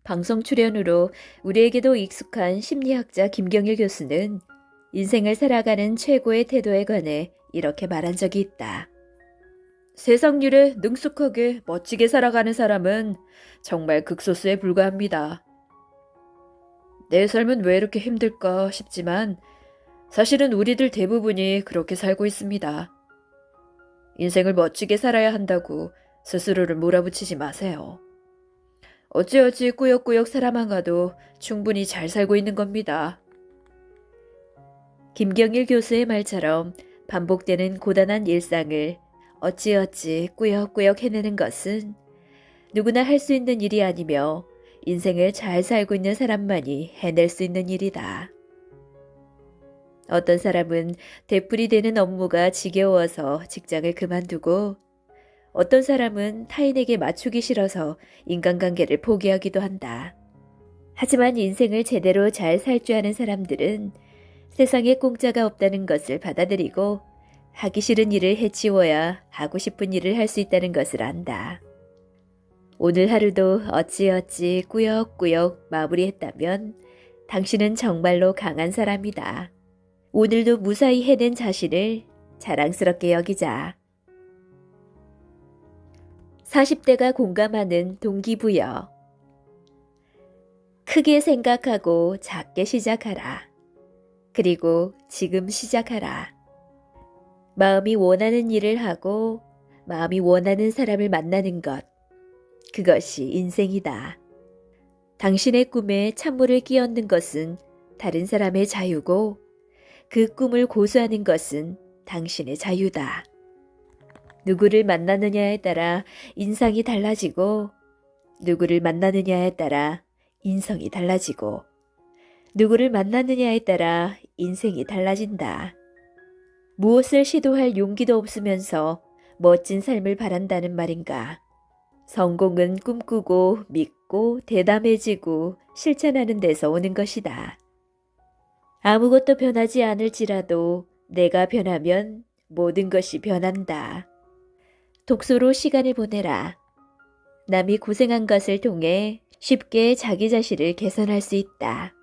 방송 출연으로 우리에게도 익숙한 심리학자 김경일 교수는 인생을 살아가는 최고의 태도에 관해 이렇게 말한 적이 있다. 세상 일에 능숙하게 멋지게 살아가는 사람은 정말 극소수에 불과합니다. 내 삶은 왜 이렇게 힘들까 싶지만 사실은 우리들 대부분이 그렇게 살고 있습니다. 인생을 멋지게 살아야 한다고 스스로를 몰아붙이지 마세요. 어찌어찌 꾸역꾸역 살아만 가도 충분히 잘 살고 있는 겁니다. 김경일 교수의 말처럼 반복되는 고단한 일상을 어찌어찌 꾸역꾸역 해내는 것은 누구나 할 수 있는 일이 아니며 인생을 잘 살고 있는 사람만이 해낼 수 있는 일이다. 어떤 사람은 되풀이되는 업무가 지겨워서 직장을 그만두고 어떤 사람은 타인에게 맞추기 싫어서 인간관계를 포기하기도 한다. 하지만 인생을 제대로 잘 살 줄 아는 사람들은 세상에 공짜가 없다는 것을 받아들이고 하기 싫은 일을 해치워야 하고 싶은 일을 할 수 있다는 것을 안다. 오늘 하루도 어찌어찌 꾸역꾸역 마무리했다면 당신은 정말로 강한 사람이다. 오늘도 무사히 해낸 자신을 자랑스럽게 여기자. 40대가 공감하는 동기부여. 크게 생각하고 작게 시작하라. 그리고 지금 시작하라. 마음이 원하는 일을 하고 마음이 원하는 사람을 만나는 것. 그것이 인생이다. 당신의 꿈에 찬물을 끼얹는 것은 다른 사람의 자유고 그 꿈을 고수하는 것은 당신의 자유다. 누구를 만나느냐에 따라 인상이 달라지고 누구를 만나느냐에 따라 인성이 달라지고 누구를 만나느냐에 따라 인생이 달라진다. 무엇을 시도할 용기도 없으면서 멋진 삶을 바란다는 말인가? 성공은 꿈꾸고 믿고 대담해지고 실천하는 데서 오는 것이다. 아무것도 변하지 않을지라도 내가 변하면 모든 것이 변한다. 독서로 시간을 보내라. 남이 고생한 것을 통해 쉽게 자기 자신을 개선할 수 있다.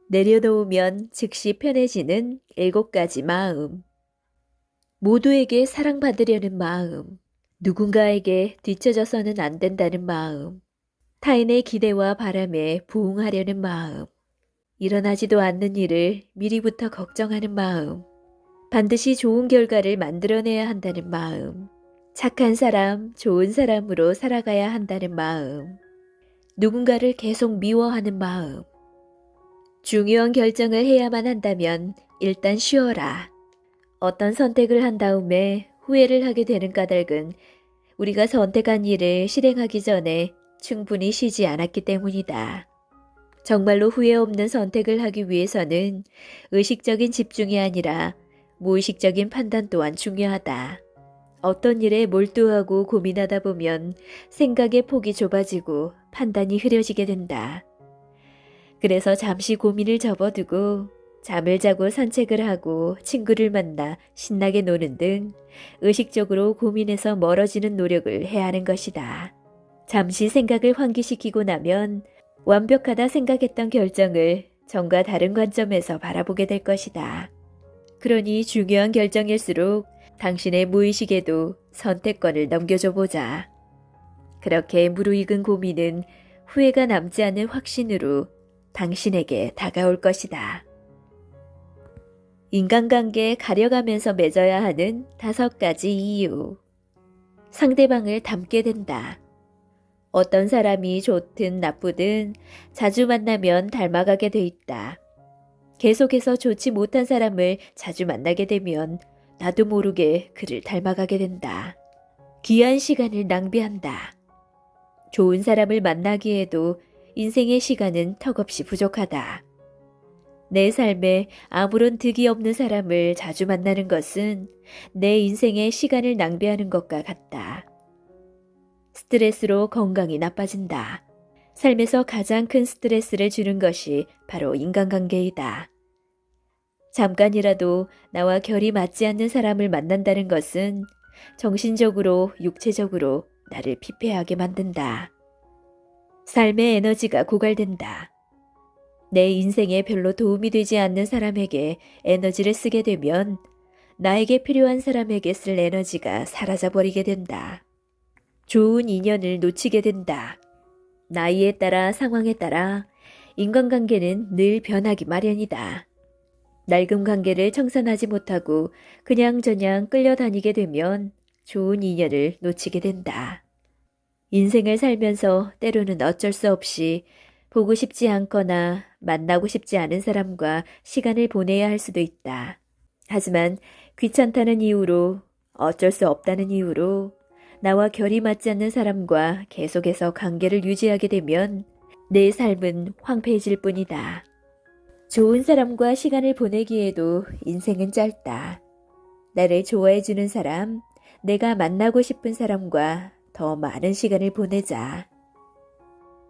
내려놓으면 즉시 편해지는 7가지 마음. 모두에게 사랑받으려는 마음. 누군가에게 뒤처져서는 안 된다는 마음. 타인의 기대와 바람에 부응하려는 마음. 일어나지도 않는 일을 미리부터 걱정하는 마음. 반드시 좋은 결과를 만들어내야 한다는 마음. 착한 사람, 좋은 사람으로 살아가야 한다는 마음. 누군가를 계속 미워하는 마음. 중요한 결정을 해야만 한다면 일단 쉬어라. 어떤 선택을 한 다음에 후회를 하게 되는 까닭은 우리가 선택한 일을 실행하기 전에 충분히 쉬지 않았기 때문이다. 정말로 후회 없는 선택을 하기 위해서는 의식적인 집중이 아니라 무의식적인 판단 또한 중요하다. 어떤 일에 몰두하고 고민하다 보면 생각의 폭이 좁아지고 판단이 흐려지게 된다. 그래서 잠시 고민을 접어두고 잠을 자고 산책을 하고 친구를 만나 신나게 노는 등 의식적으로 고민에서 멀어지는 노력을 해야 하는 것이다. 잠시 생각을 환기시키고 나면 완벽하다 생각했던 결정을 전과 다른 관점에서 바라보게 될 것이다. 그러니 중요한 결정일수록 당신의 무의식에도 선택권을 넘겨줘 보자. 그렇게 무르익은 고민은 후회가 남지 않는 확신으로 당신에게 다가올 것이다. 인간관계에 가려가면서 맺어야 하는 5가지 이유. 상대방을 닮게 된다. 어떤 사람이 좋든 나쁘든 자주 만나면 닮아가게 돼 있다. 계속해서 좋지 못한 사람을 자주 만나게 되면 나도 모르게 그를 닮아가게 된다. 귀한 시간을 낭비한다. 좋은 사람을 만나기에도 인생의 시간은 턱없이 부족하다. 내 삶에 아무런 득이 없는 사람을 자주 만나는 것은 내 인생의 시간을 낭비하는 것과 같다. 스트레스로 건강이 나빠진다. 삶에서 가장 큰 스트레스를 주는 것이 바로 인간관계이다. 잠깐이라도 나와 결이 맞지 않는 사람을 만난다는 것은 정신적으로, 육체적으로 나를 피폐하게 만든다. 삶의 에너지가 고갈된다. 내 인생에 별로 도움이 되지 않는 사람에게 에너지를 쓰게 되면 나에게 필요한 사람에게 쓸 에너지가 사라져버리게 된다. 좋은 인연을 놓치게 된다. 나이에 따라 상황에 따라 인간관계는 늘 변하기 마련이다. 낡은 관계를 청산하지 못하고 그냥저냥 끌려다니게 되면 좋은 인연을 놓치게 된다. 인생을 살면서 때로는 어쩔 수 없이 보고 싶지 않거나 만나고 싶지 않은 사람과 시간을 보내야 할 수도 있다. 하지만 귀찮다는 이유로, 어쩔 수 없다는 이유로 나와 결이 맞지 않는 사람과 계속해서 관계를 유지하게 되면 내 삶은 황폐해질 뿐이다. 좋은 사람과 시간을 보내기에도 인생은 짧다. 나를 좋아해주는 사람, 내가 만나고 싶은 사람과 더 많은 시간을 보내자.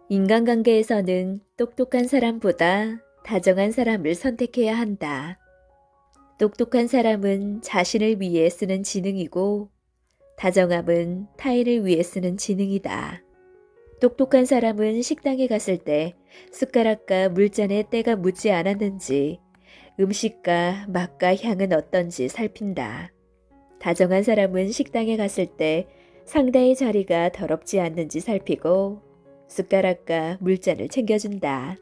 인간관계에서는 똑똑한 사람보다 다정한 사람을 선택해야 한다. 똑똑한 사람은 자신을 위해 쓰는 지능이고, 다정함은 타인을 위해 쓰는 지능이다. 똑똑한 사람은 식당에 갔을 때 숟가락과 물잔에 때가 묻지 않았는지, 음식과 맛과 향은 어떤지 살핀다. 다정한 사람은 식당에 갔을 때 상대의 자리가 더럽지 않는지 살피고 숟가락과 물잔을 챙겨준다.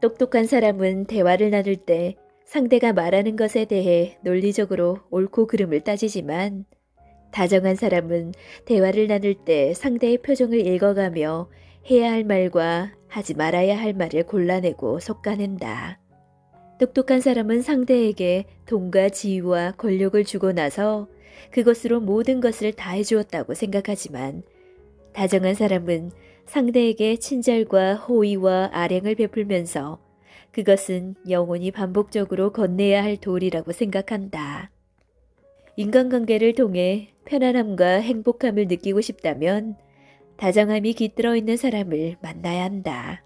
똑똑한 사람은 대화를 나눌 때 상대가 말하는 것에 대해 논리적으로 옳고 그름을 따지지만, 다정한 사람은 대화를 나눌 때 상대의 표정을 읽어가며 해야 할 말과 하지 말아야 할 말을 골라내고 솎아낸다. 똑똑한 사람은 상대에게 돈과 지위와 권력을 주고 나서 그것으로 모든 것을 다 해주었다고 생각하지만, 다정한 사람은 상대에게 친절과 호의와 아량을 베풀면서 그것은 영원히 반복적으로 건네야 할 도리라고 생각한다. 인간관계를 통해 편안함과 행복함을 느끼고 싶다면 다정함이 깃들어 있는 사람을 만나야 한다.